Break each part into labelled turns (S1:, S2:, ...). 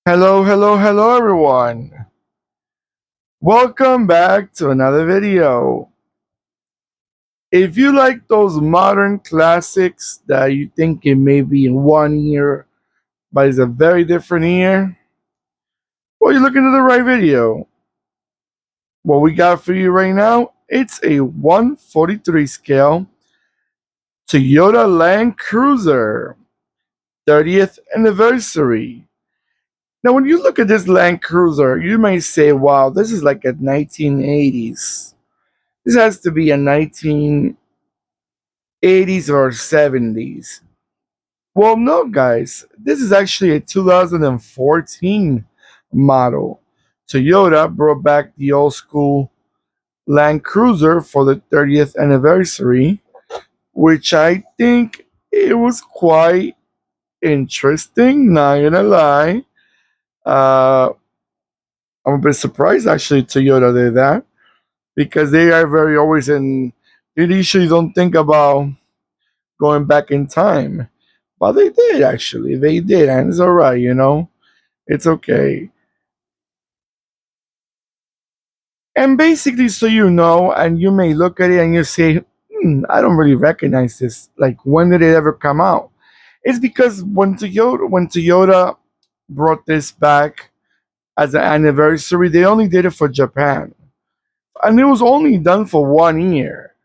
S1: Hello, hello, hello, everyone. Welcome back to another video. If you like those modern classics that you think it may be in one year, but it's a very different year, well, you're looking at the right video. What we got for you right now, it's a 143 scale Toyota Land Cruiser 30th anniversary. Now, when you look at this Land Cruiser, you may say, wow, this is like a 1980s. This has to be a 1980s or 70s. Well, no, guys. This is actually a 2014 model. Toyota brought back the old school Land Cruiser for the 30th anniversary, which I think it was quite interesting, not gonna lie. Uh, I'm a bit surprised actually Toyota did that because they are very always in, they usually don't think about going back in time. But they did actually. They did, and it's alright. It's okay. And basically, so and you may look at it and you say, I don't really recognize this. Like, when did it ever come out? It's because when Toyota brought this back as an anniversary, they only did it for Japan. And it was only done for 1 year.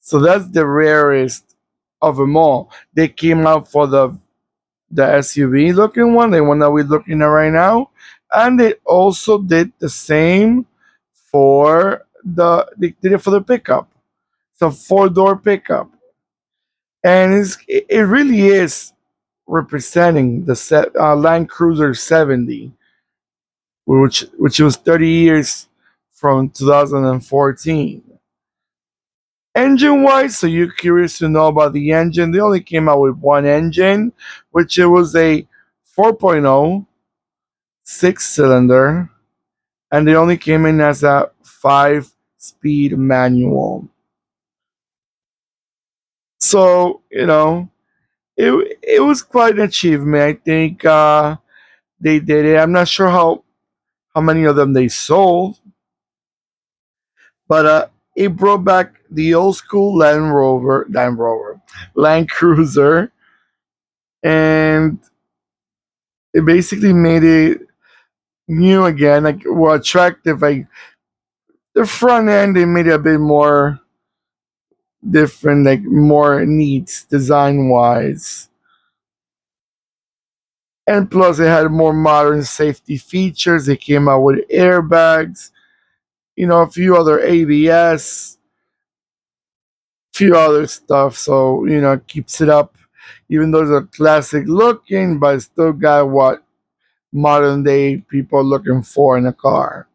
S1: So that's the rarest of them all. They came out for the SUV looking one, the one that we're looking at right now, and they also did the same for they did it for the pickup. It's a four-door pickup, and it really is representing the Land Cruiser 70, which was 30 years from 2014. Engine wise, so you're curious to know about the engine. They only came out with one engine, which it was a 4.0 six-cylinder, and they only came in as a five-speed manual. So it was quite an achievement. I think they did it. I'm not sure how many of them they sold, but it brought back the old school Land Cruiser, and it basically made it new again, like more attractive. Like the front end, they made it a bit more different, like more neat design wise. And plus, it had more modern safety features. It came out with airbags, a few other ABS, few other stuff. So, it keeps it up, even though it's a classic looking, but it still got what modern day people are looking for in a car.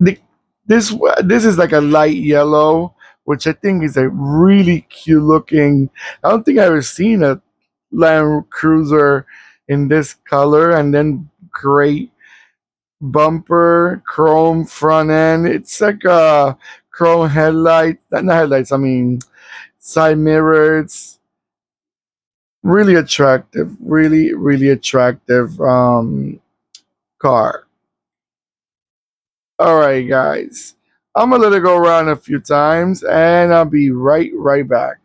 S1: The, this is like a light yellow, which I think is a really cute looking. I don't think I've ever seen a Land Cruiser in this color, and then great bumper, chrome front end. It's like a chrome headlight, not headlights. I mean side mirrors. Really attractive, really really attractive car. All right, guys. I'm gonna let it go around a few times, and I'll be right back.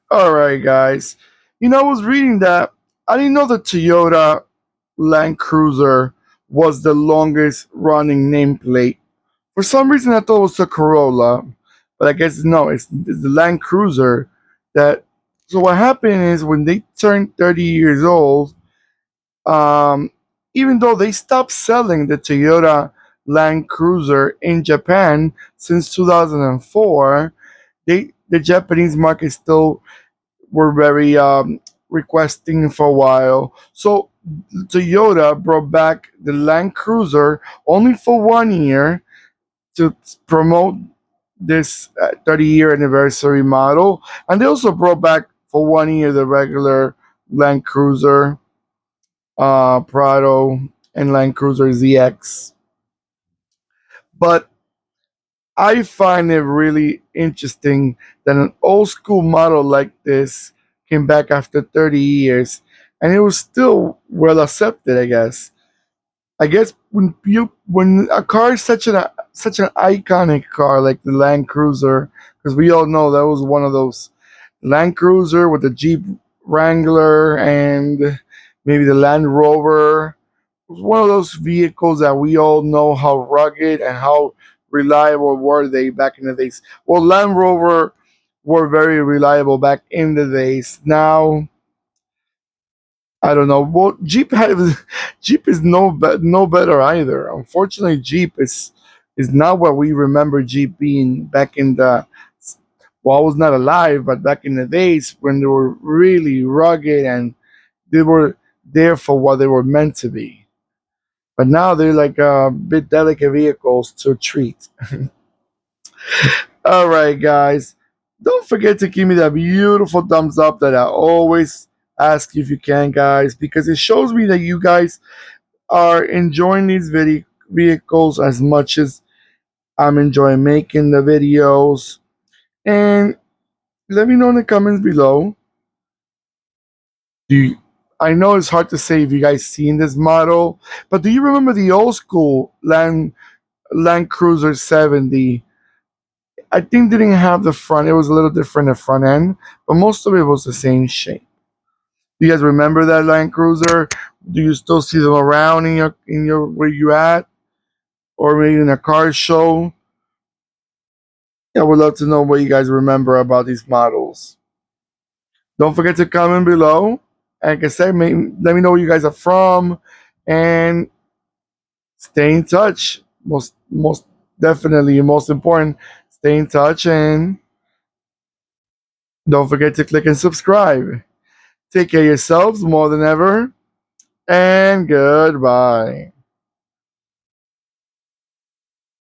S1: All right, guys. I was reading that I didn't know the Toyota Land Cruiser was the longest running nameplate. For some reason, I thought it was the Corolla, but I guess no, it's the Land Cruiser. That so what happened is when they turned 30 years old, um, even though they stopped selling the Toyota Land Cruiser in Japan since 2004, the Japanese market still were very requesting for a while. So Toyota brought back the Land Cruiser only for 1 year to promote this 30-year anniversary model, and they also brought back for 1 year the regular Land Cruiser Prado and Land Cruiser ZX. But I find it really interesting that an old school model like this came back after 30 years and it was still well accepted, I guess. I guess when a car is such an iconic car like the Land Cruiser, because we all know that was one of those Land Cruiser with the Jeep Wrangler and maybe the Land Rover. It was one of those vehicles that we all know how rugged and how reliable were they back in the days. Well, Land Rover were very reliable back in the days. Now I don't know. Well, Jeep is no better either. Unfortunately, Jeep is not what we remember Jeep being back in the. Well, I was not alive, but back in the days when they were really rugged and they were there for what they were meant to be. But now they're like a bit delicate vehicles to treat. All right, guys. Don't forget to give me that beautiful thumbs up that I always ask if you can, guys, because it shows me that you guys are enjoying these vehicles as much as I'm enjoying making the videos. And let me know in the comments below. Do you, I know it's hard to say if you guys seen this model, but do you remember the old school Land Cruiser 70? I think they didn't have the front. It was a little different the front end, but most of it was the same shape. Do you guys remember that Land Cruiser? Do you still see them around in your where you at, or maybe in a car show? I would love to know what you guys remember about these models. Don't forget to comment below. Like I said, let me know where you guys are from, and stay in touch. Most definitely, most important, stay in touch, and don't forget to click and subscribe. Take care of yourselves more than ever, and goodbye.